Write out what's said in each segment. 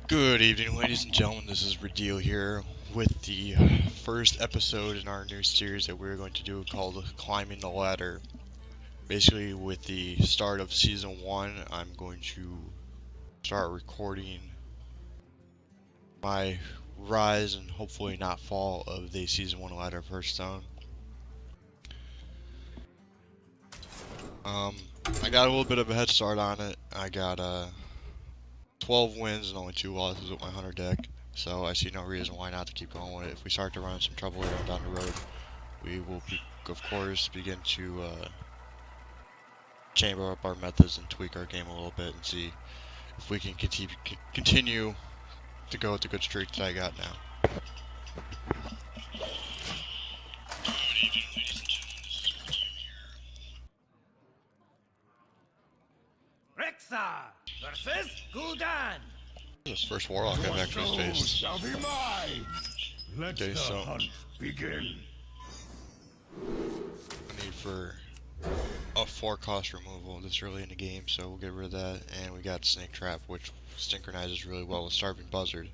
Good evening, ladies and gentlemen. This is Redeal here with the first episode in our new series that we're going to do called Climbing the Ladder. Basically, with the start of Season 1, I'm going to start recording my rise and hopefully not fall of the Season 1 ladder of Hearthstone. I got a little bit of a head start on it. I got 12 wins and only 2 losses with my Hunter deck, so I see no reason why not to keep going with it. If we start to run into some trouble later down the road, we will, of course, begin to chamber up our methods and tweak our game a little bit and see if we can continue to go with the good streak that I got now. Rexa versus Gul'dan. This is the first Warlock I've actually faced. Shall be mine. Let Okay, the so hunt begin. I need for a 4-cost removal this early in the game, so we'll get rid of that. And we got Snake Trap, which synchronizes really well with Starving Buzzard.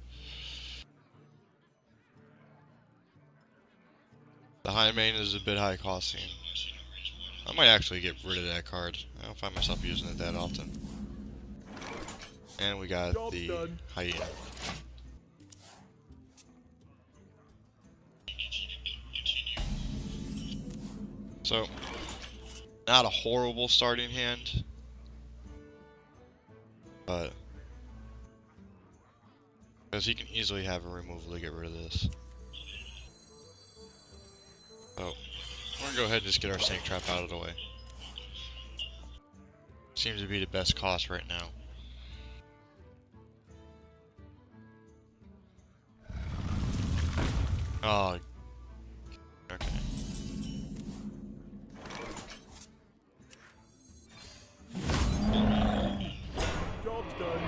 The high main is a bit high costing. I might actually get rid of that card. I don't find myself using it that often. And we got the Hyena. So, not a horrible starting hand, but because he can easily have a removal to get rid of this. So, we're gonna go ahead and just get our Snake Trap out of the way. Seems to be the best cost right now. Oh, okay. Job's done.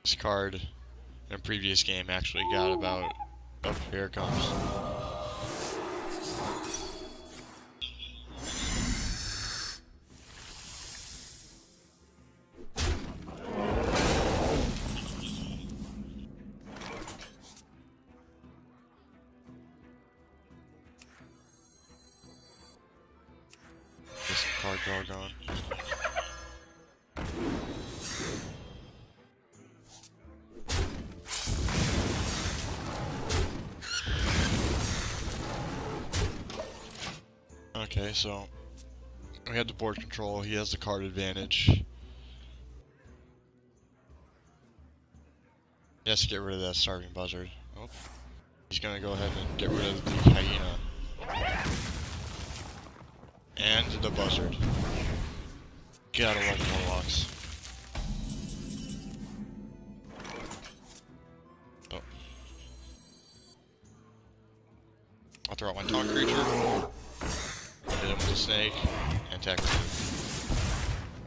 This card in a previous game actually got about... Oh, here it comes. There's some card draw going. Okay, so we have the board control, he has the card advantage. He has to get rid of that Starving Buzzard. Oh. He's gonna go ahead and get rid of the Hyena. And the Buzzard. Get out of luck, Warlocks. Oh. I'll throw out my Taunt Creature. Hit him with a snake, and attack with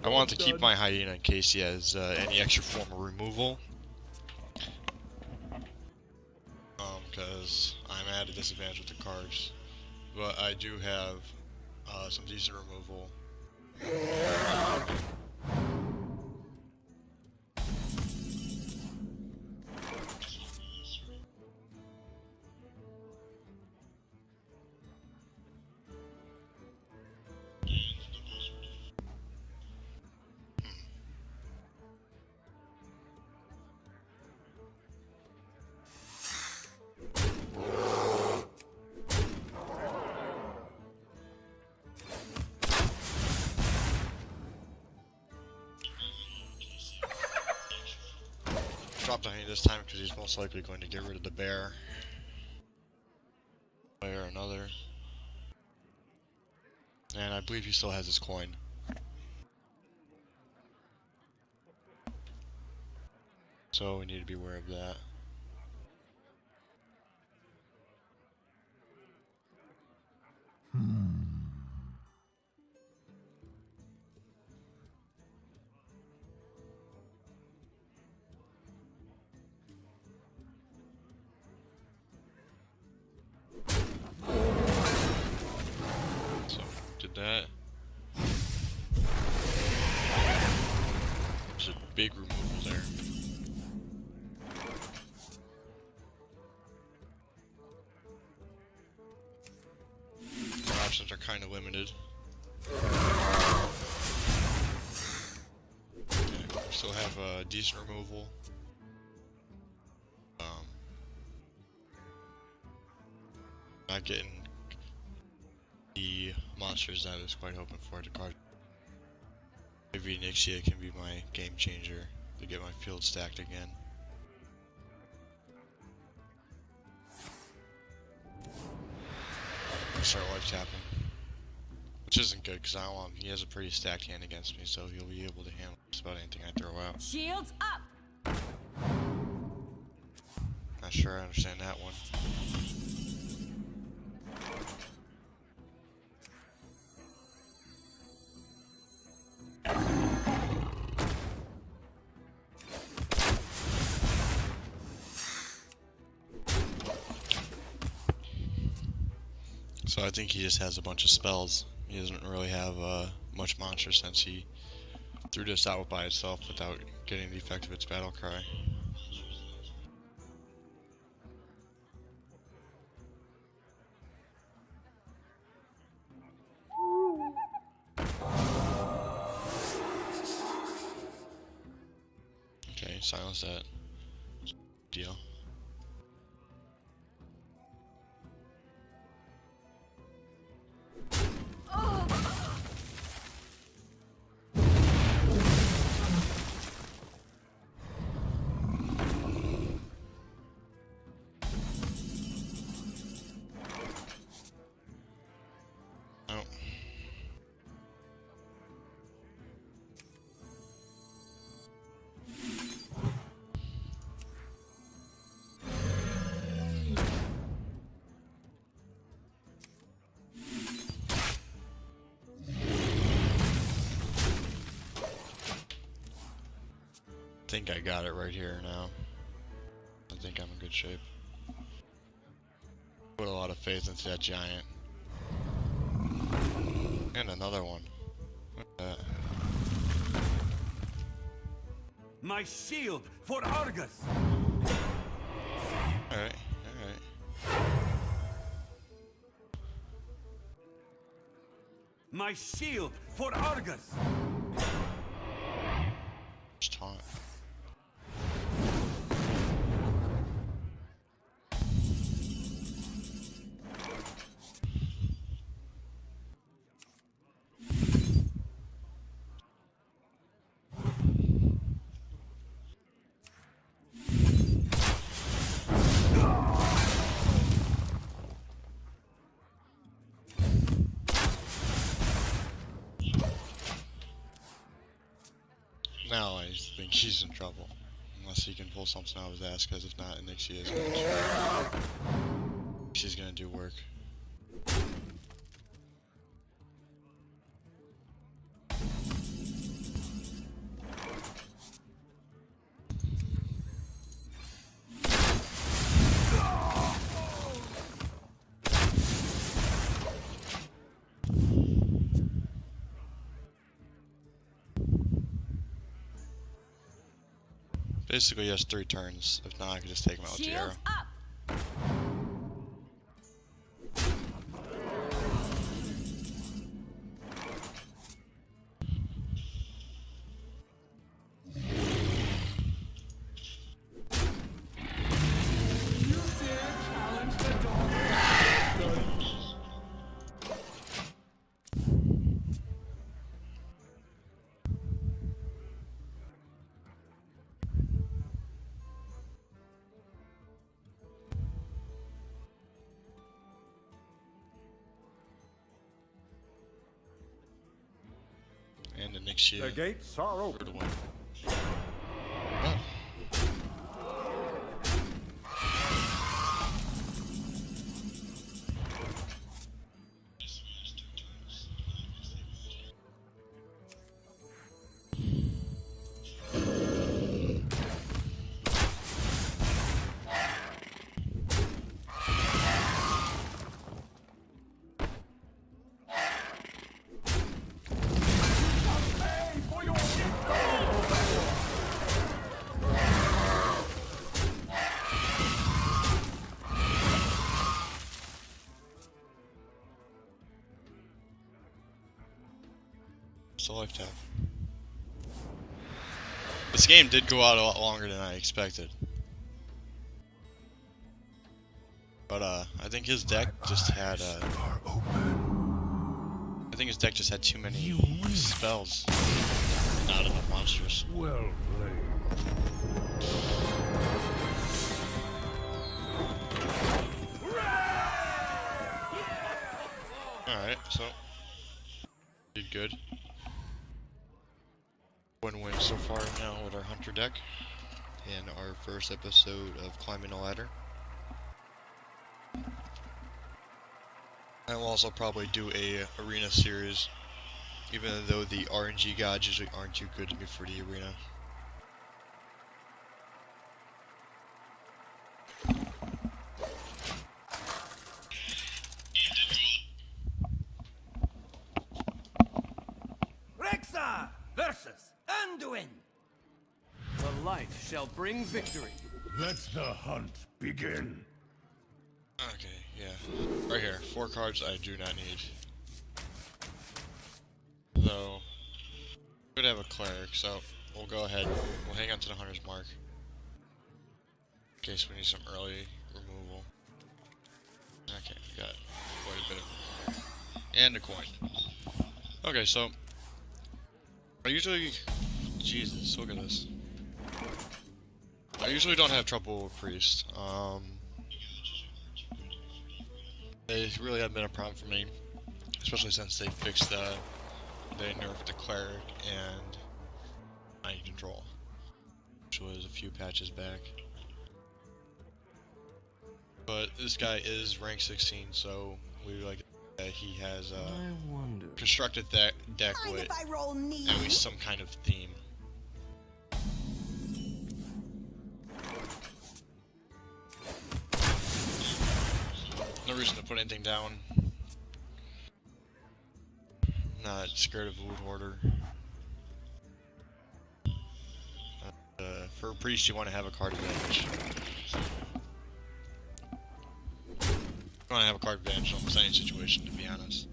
him. I want to keep my Hyena in case he has any extra form of removal. Because I'm at a disadvantage with the cards. But I do have some decent removal. Drop the Hyena this time because he's most likely going to get rid of the bear. Way or another. And I believe he still has his coin. So we need to be aware of that. So, did that. big removal there. Our options are kind of limited. Okay, we still have a decent removal. Not getting the monsters that I was quite hoping for to card. Maybe Nixia can be my game changer to get my field stacked again. Start life tapping, which isn't good because I don't want him. He has a pretty stacked hand against me, so he'll be able to handle just about anything I throw out. Shields up. Not sure I understand that one. So I think he just has a bunch of spells. He doesn't really have much monster since he threw this out by itself without getting the effect of its battle cry. Okay, silence that. Deal. Oh. I think I got it right here now. I think I'm in good shape. Put a lot of faith into that giant. And another one. Look at that. My shield for Argus! Alright, alright. My shield for Argus! Just taunt. Now I think he's in trouble. Unless he can pull something out of his ass, because if not, Nixia is gonna Nixia's gonna do work. Basically, he has 3 turns. If not, I can just take him out with the arrow. Shields up. And the Nixia. The gates are open. For the win. Oh. a life tap. This game did go out a lot longer than I expected. But I think his deck just had I think his deck just had too many spells. Not enough monsters. Well played. Alright, so did good. Win-win so far now with our hunter deck in our first episode of Climbing the Ladder. I will also probably do a arena series, even though the RNG gods usually aren't too good to me for the arena. Rexar versus Anduin. The light shall bring victory. Let the hunt begin. Okay, yeah. Right here, 4 cards I do not need. Though, could have a cleric, so we'll go ahead. We'll hang on to the hunter's mark. In case we need some early removal. Okay, we got quite a bit of... And a coin. Okay, so... I usually... Jesus, look at this. I usually don't have trouble with Priest. They really haven't been a problem for me. Especially since they fixed they nerfed the cleric and mind control. Which was a few patches back. But this guy is rank 16, so we like that he has constructed that deck with at least some kind of theme. No reason to put anything down. Not scared of Loot Hoarder. For a priest, you want to have a card advantage. You want to have a card advantage in almost any situation, to be honest.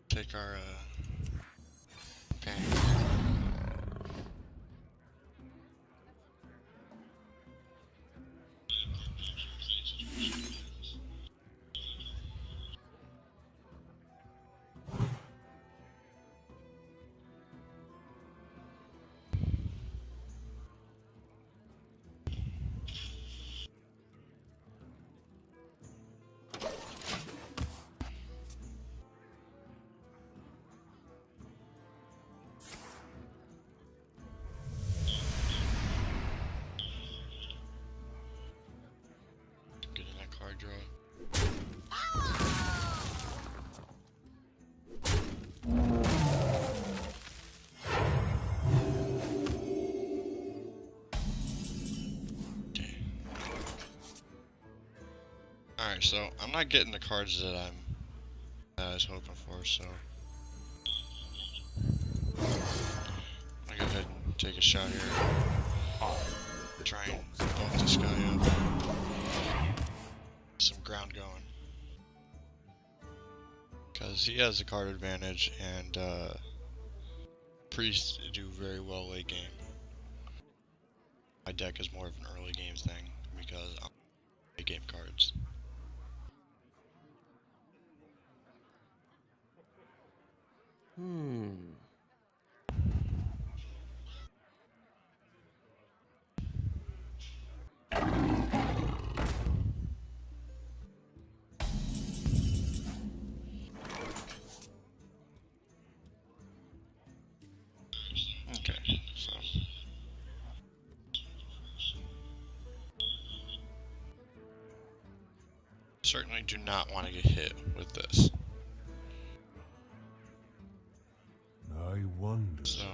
Take our bang. Getting that card draw. Okay. Alright, so I'm not getting the cards that I was hoping for, so I'm gonna go ahead and take a shot here. Try and buff this guy up. Some ground going. Because he has a card advantage, and priests do very well late game. My deck is more of an early game thing, because I'm late game cards. Okay, so certainly do not want to get hit with this. I wonder. So,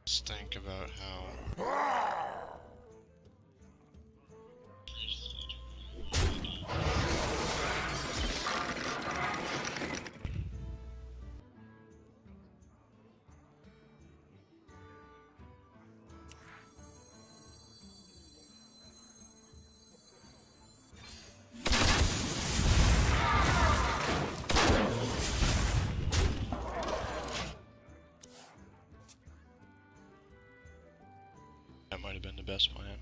let's think about how... That might have been the best plan.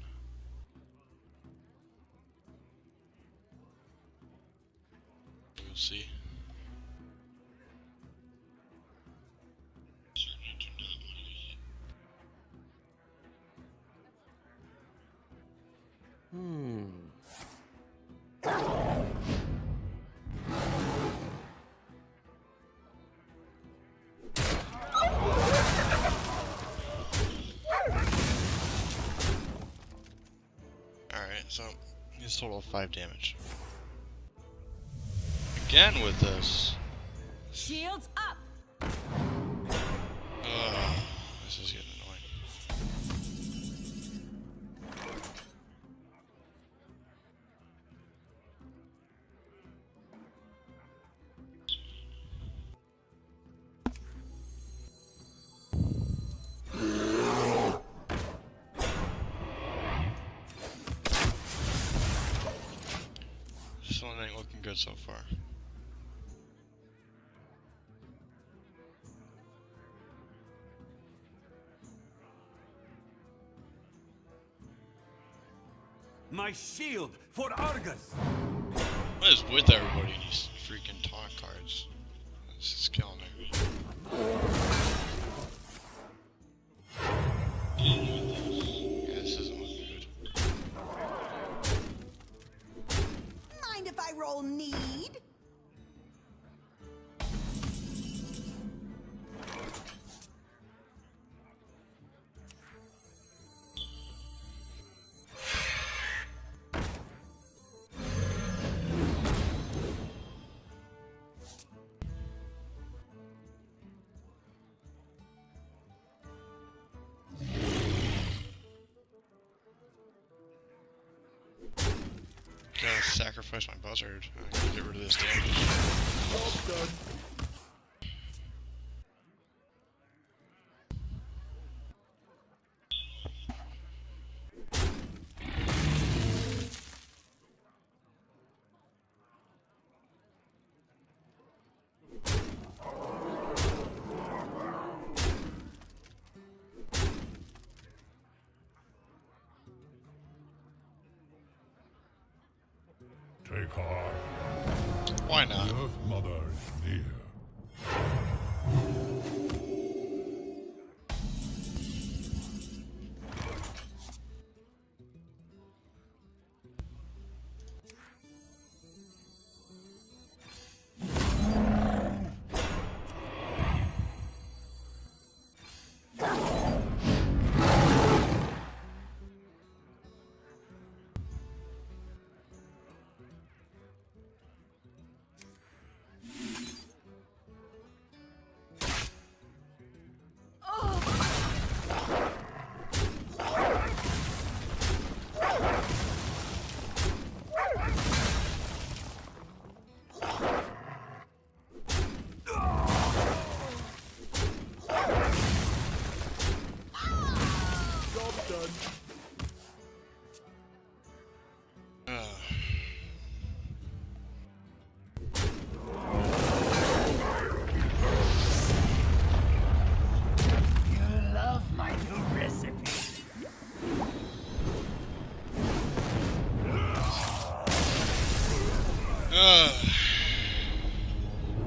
We'll see. Alright, so he's total of 5 damage. Again with this. Shields up. This is getting annoying. This one ain't looking good so far. My shield for Argus! What is with everybody in these freaking taunt cards? This is killing me. Yeah, this isn't looking good. Mind if I roll need? Gotta sacrifice my buzzard. I gotta get rid of this damage. Well done. Take heart. Why not? The Earth Mother is near.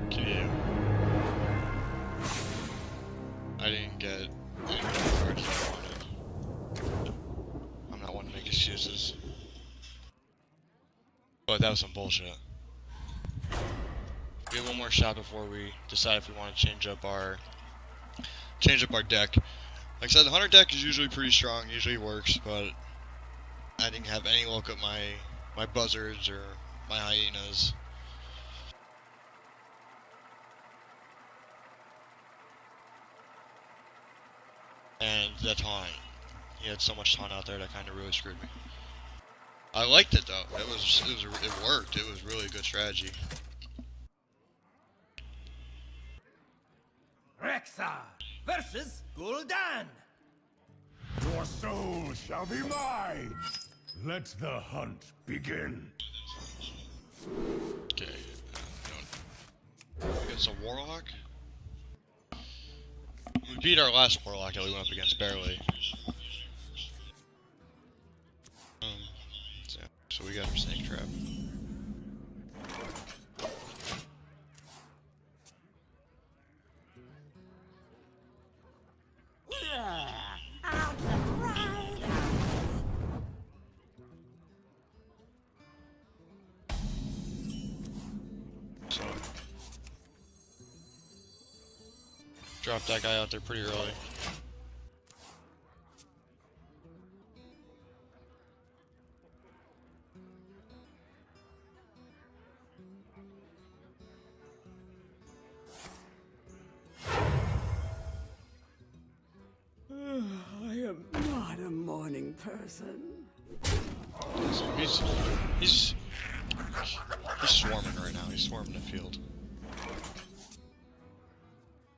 Okay. I didn't get any cards I wanted. I'm not one to make excuses. But that was some bullshit. We have one more shot before we decide if we want to change up our deck. Like I said, the Hunter deck is usually pretty strong, usually works, but I didn't have any luck with my my buzzards or my hyenas. And the taunt. He had so much taunt out there that kind of really screwed me. I liked it though. It worked. It was really a good strategy. Rexa versus Gul'dan. Your soul shall be mine. Let the hunt begin. Okay. Against a warlock. We beat our last warlock that we went up against barely. So we got our snake trap. So drop that guy out there pretty early. I am not a morning person. So he's swarming right now. He's swarming the field.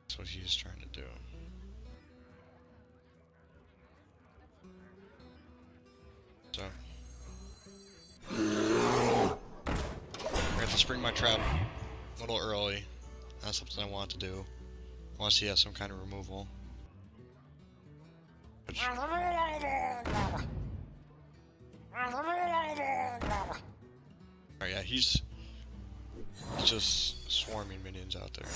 That's what he's trying to do. So I have to spring my trap a little early. That's something I want to do. Unless he has some kind of removal. Which... Alright, yeah, he's just swarming minions out there.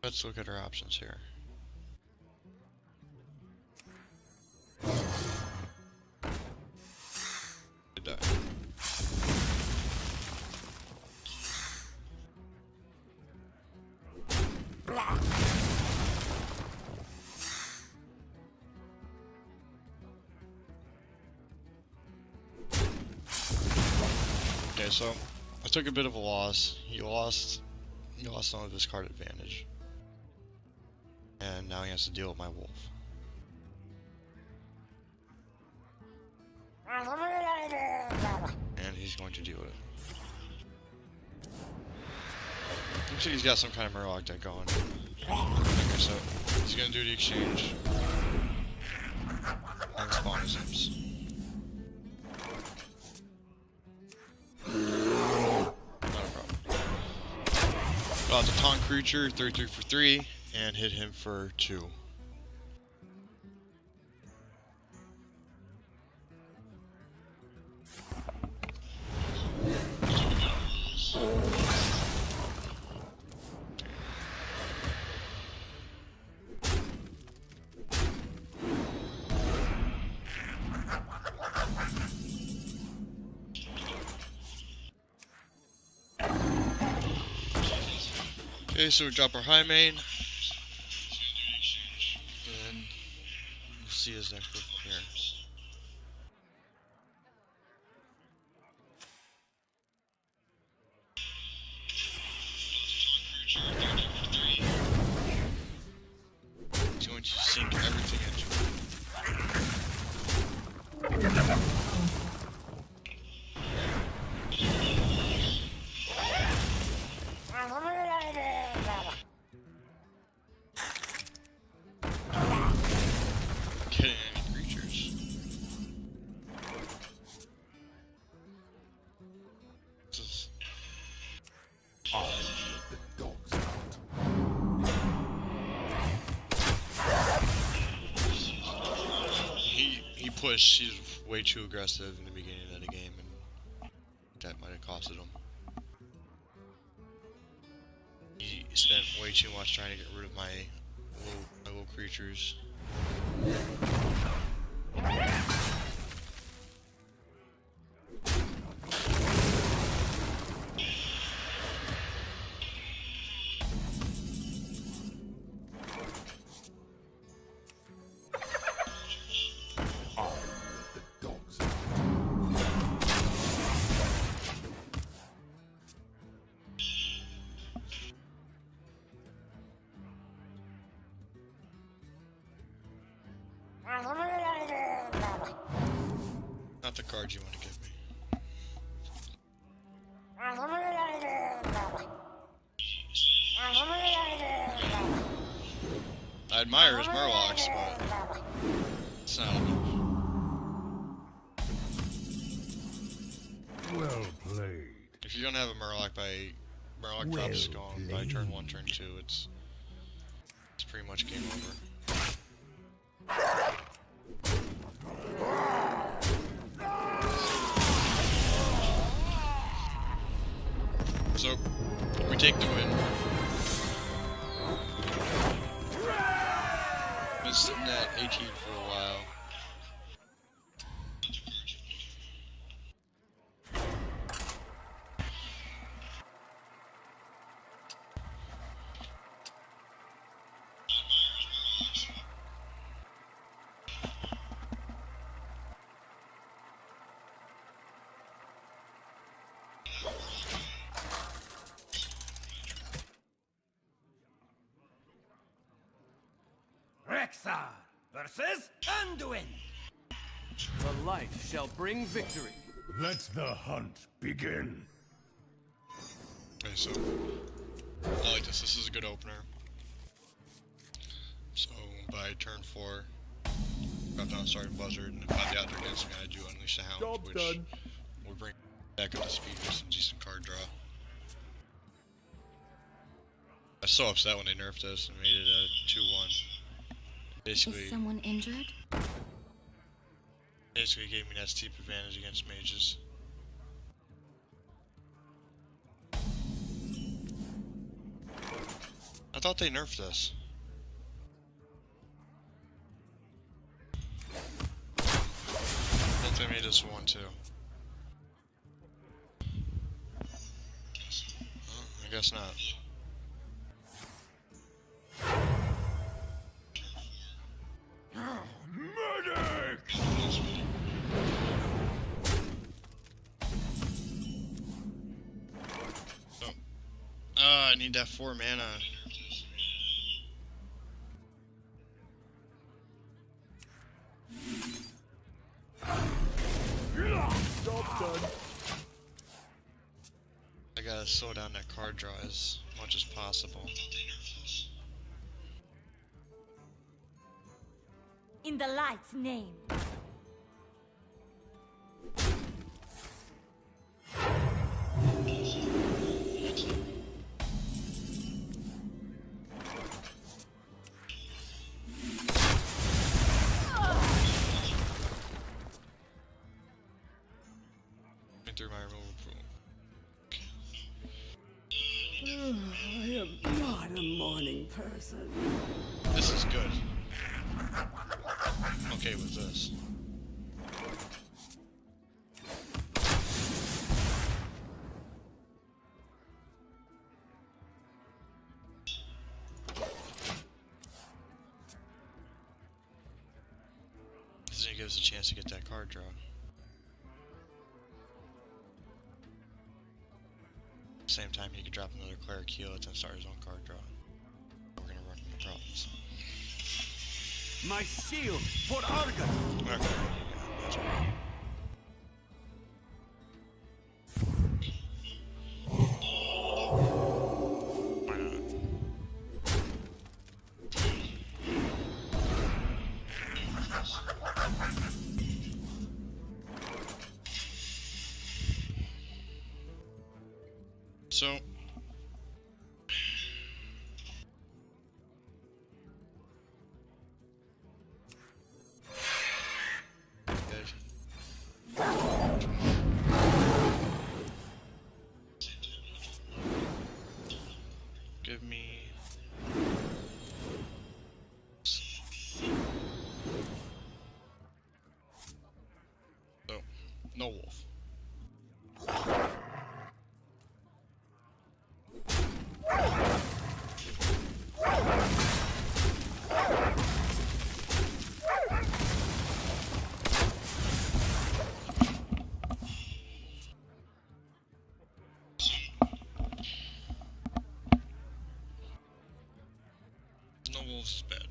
Let's look at our options here. Good die. Okay, so I took a bit of a loss. He lost some of his card advantage. And now he has to deal with my wolf. And he's going to deal with it. Looks like he's got some kind of Murloc deck going. Okay, so he's going to do the exchange. And spawn his imps. Not a problem. Got the taunt creature, 3 for 3. And hit him for 2. Okay, so we drop our high main. See his next move here. He's going to sink everything into it. Getting any creatures. This is odd. The dog's out. He pushed. He's way too aggressive in the beginning of the game, and that might have costed him. He spent way too much trying to get rid of my little creatures. Not the cards you want to give me. I admire his Murlocs, but it's not enough. Well played. If you don't have a Murloc by Murloc drops gone by turn 1, turn 2, it's pretty much game over. So, we take the win. Been sitting at 18 for a while. Rexar versus Anduin. The light shall bring victory. Let the hunt begin. Okay, so I like this. This is a good opener. So by turn 4, got down starting buzzard, and if I have the odds against me, I do unleash the hound, Job's which done. will bring back up to speed with some decent card draw. I was so upset when they nerfed this and made it a 2-1. Basically, Is someone injured? basically gave me that steep advantage against mages. I thought they nerfed this. I thought they made this 1-2. I guess not. Medic! So, I need that 4 mana. Job done. I gotta slow down that card draw as much as possible. In the light's name. Through my removal pool. I am not a morning person. This is good. I'm okay with this. This is gonna give us a chance to get that card draw. Same time, he could drop another cleric heal and start his own card draw. We're gonna run into problems. My shield for Argus. Okay. That's right. Why not? So, give me so no wolf. No wolves is bad.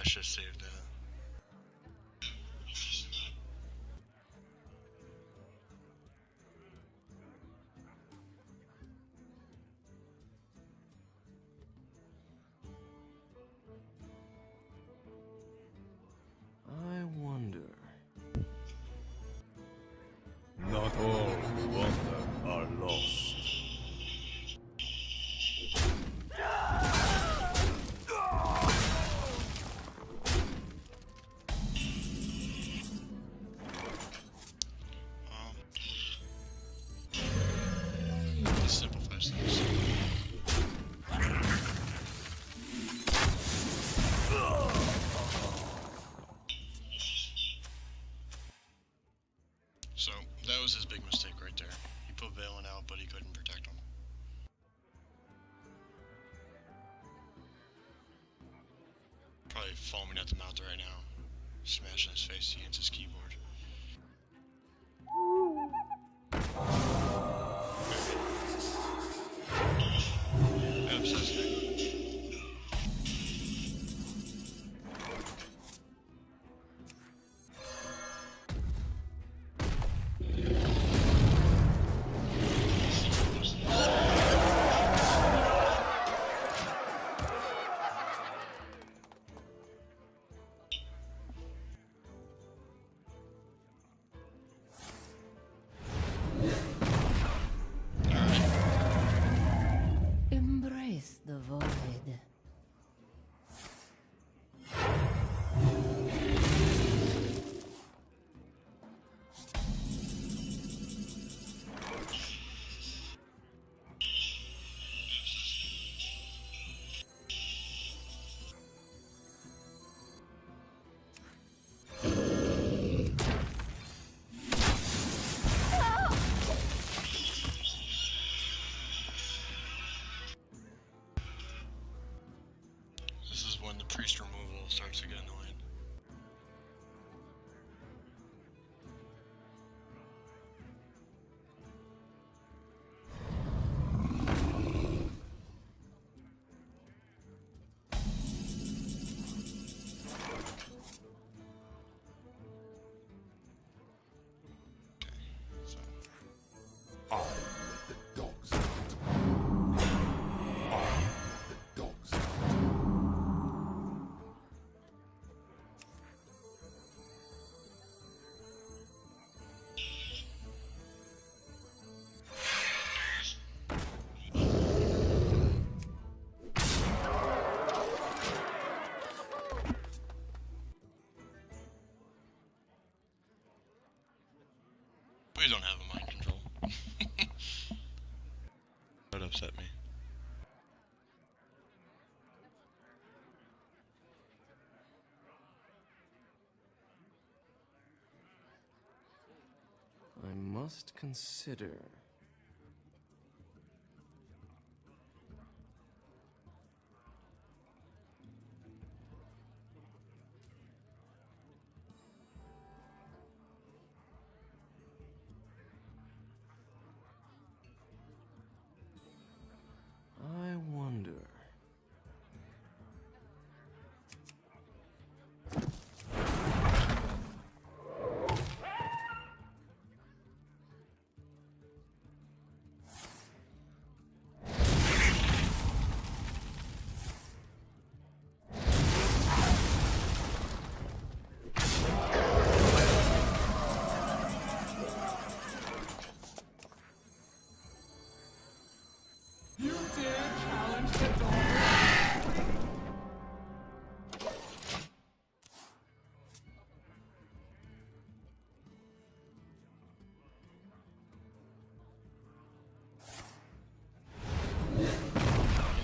should have saved that. I wonder. Not all who wander are lost. This simplifies things. So, that was his big mistake right there. He put Valen out, but he couldn't protect him. Probably foaming at the mouth right now. Smashing his face against his keyboard. I'm so sick. Embrace the void. This is when the priest removal starts to get annoying. So, I let the dogs out. I let the dogs out. we don't have a mind control. That upset me. I must consider. I wonder. You dare challenge the daughter?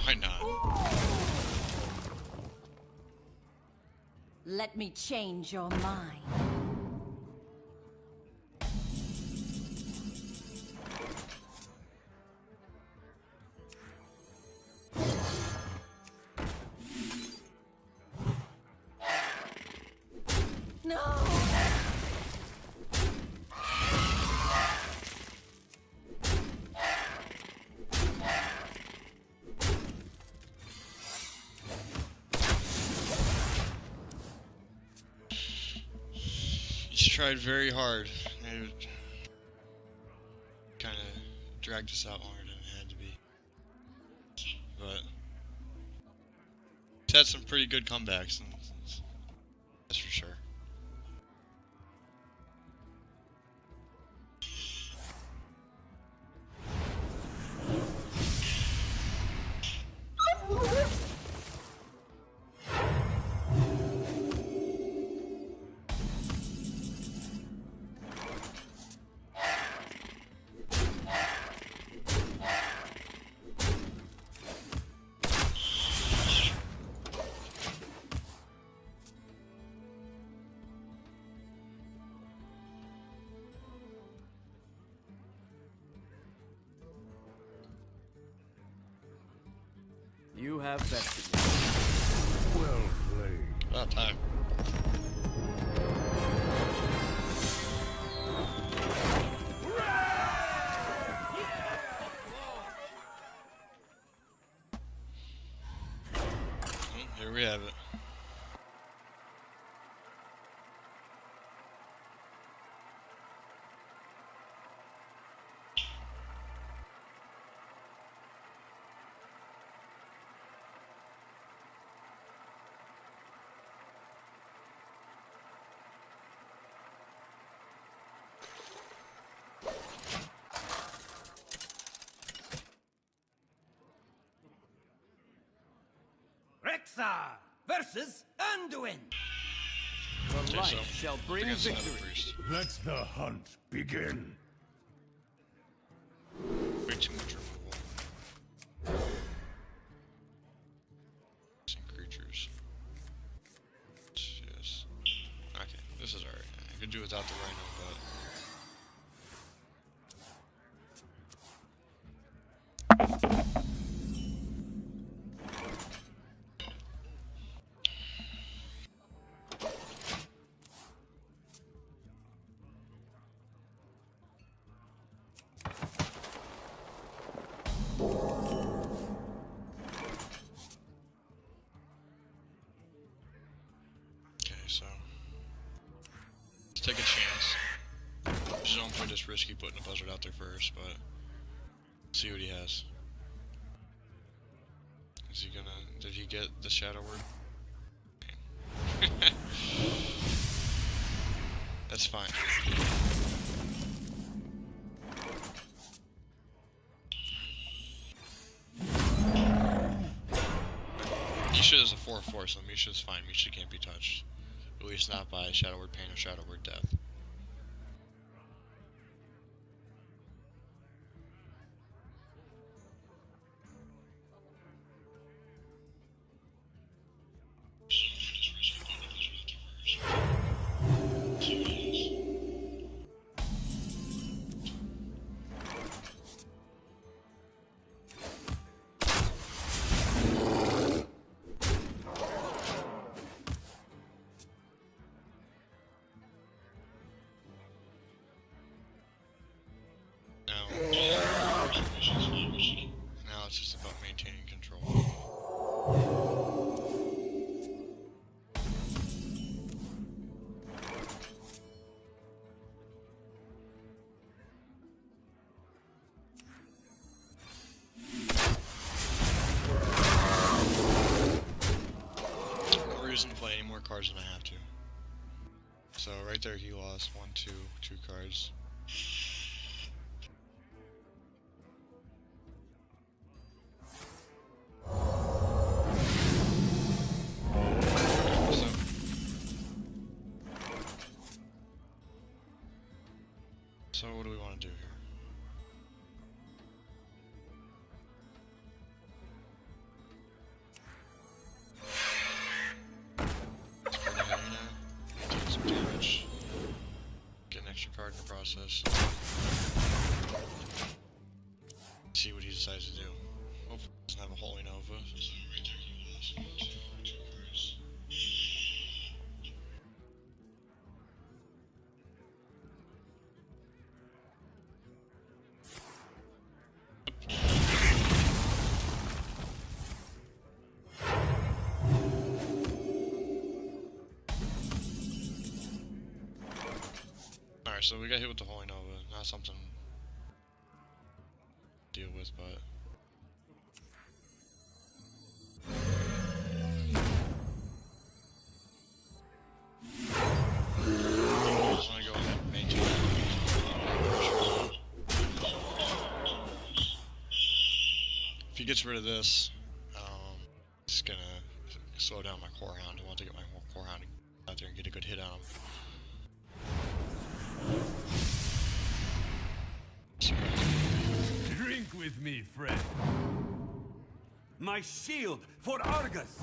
Why not? Let me change your mind. No! tried very hard. It kind of dragged us out longer than it had to be. But it's had some pretty good comebacks, and that's for sure. You have bested me. Well played. About time. Here we have it. Rexar versus Anduin. The Okay, light so shall I bring think I saw it victory. first. Let the hunt begin. Way too much removal. Some creatures. Yes. Okay, this is alright. I could do without the rhino, but. Okay, so let's take a chance. Just don't play this risky putting a buzzard out there first, but see what he has. Is he gonna? Did he get the shadow word? That's fine. Misha is a 4/4, so Misha is fine. Misha can't be touched. At least not by Shadow Word Pain or Shadow Word Death. Now it's just about maintaining control. No reason to play any more cards than I have to. So right there he lost 1, 2 cards. So what do we want to do here? Let's put it heavy now. Take some damage. Get an extra card in the process. See what he decides to do. Hopefully he doesn't have a Holy Nova. So right there he lost 1, 2 cards. Alright, so we got hit with the Holy Nova. Not something to deal with, but... I just want to go ahead and maintain pressure. If he gets rid of this, it's gonna slow down my core hound. I want to get my core hound out there and get a good hit on him. Drink with me, friend. My shield for Argus.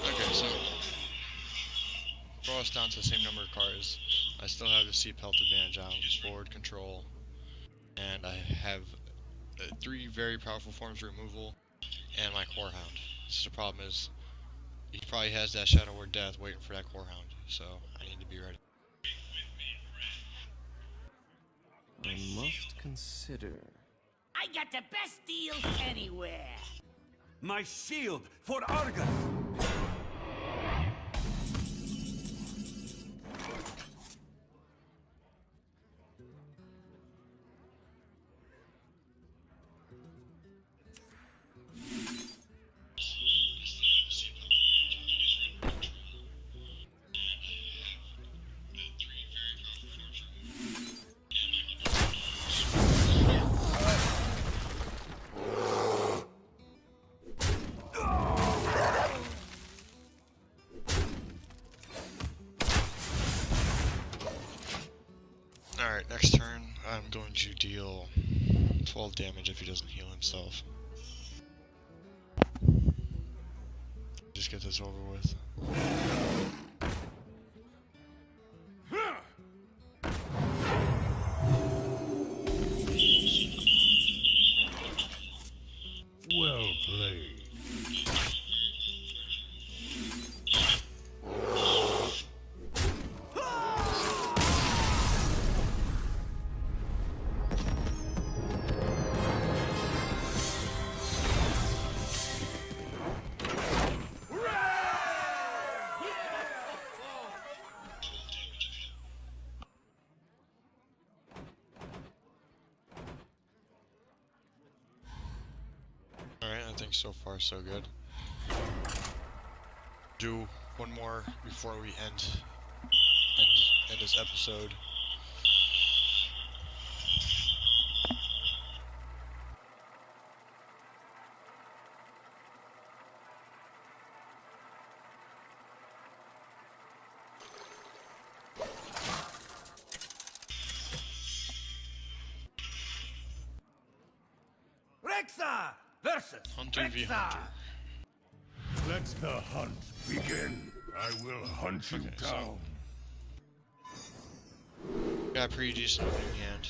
Okay, so draw us down to the same number of cards. I still have the seat pelt advantage on forward control, and I have 3 very powerful forms of removal and my core hound. So the problem is he probably has that Shadow Word Death waiting for that core hound, so I need to be ready. I must consider. I got the best deals anywhere. My shield for Argus. Alright, next turn I'm going to deal 12 damage if he doesn't heal himself. Just get this over with. Well played. Alright, I think so far so good. Do one more before we end this episode. Rexar versus Hunter v Rexar. Hunter. Let the hunt begin. I will hunt you Okay, so- down. Got a pretty decent opening hand.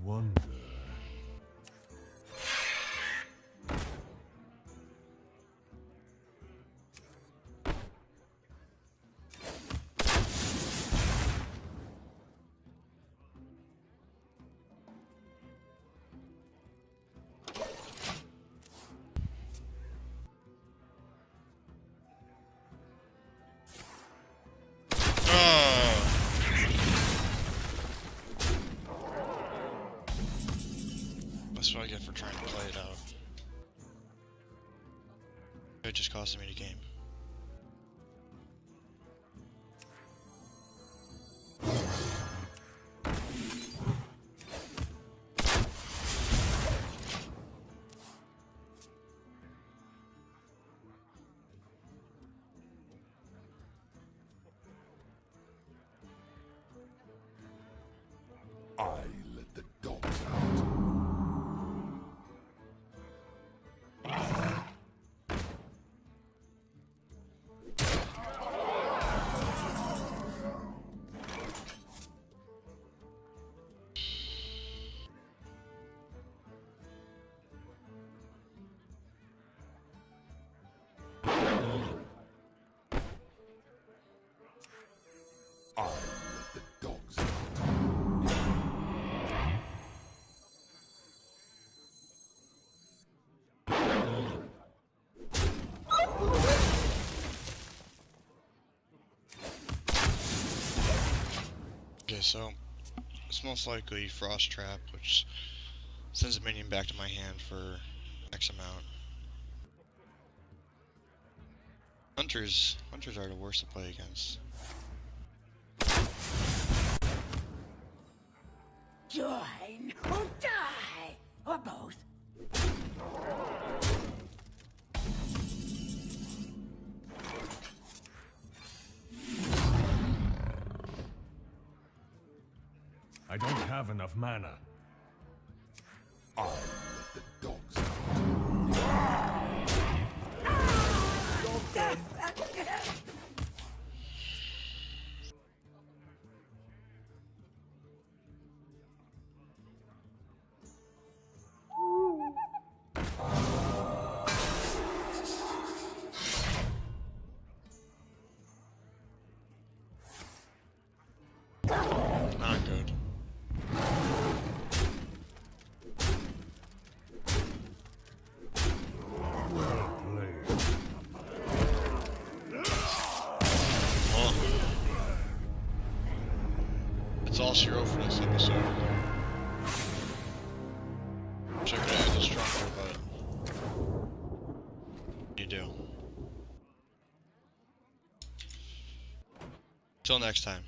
wonder. That's what I get for trying to play it out. It just costed me the game. I let the dogs out. I let the dogs out. Okay, so it's most likely Frost Trap, which sends a minion back to my hand for X amount. Hunters are the worst to play against. Join or die, or both. I don't have enough mana. I let the dogs out. Not good. Well played. Well, it's all she wrote for this episode. Check it out, it's stronger, but you do. Till next time.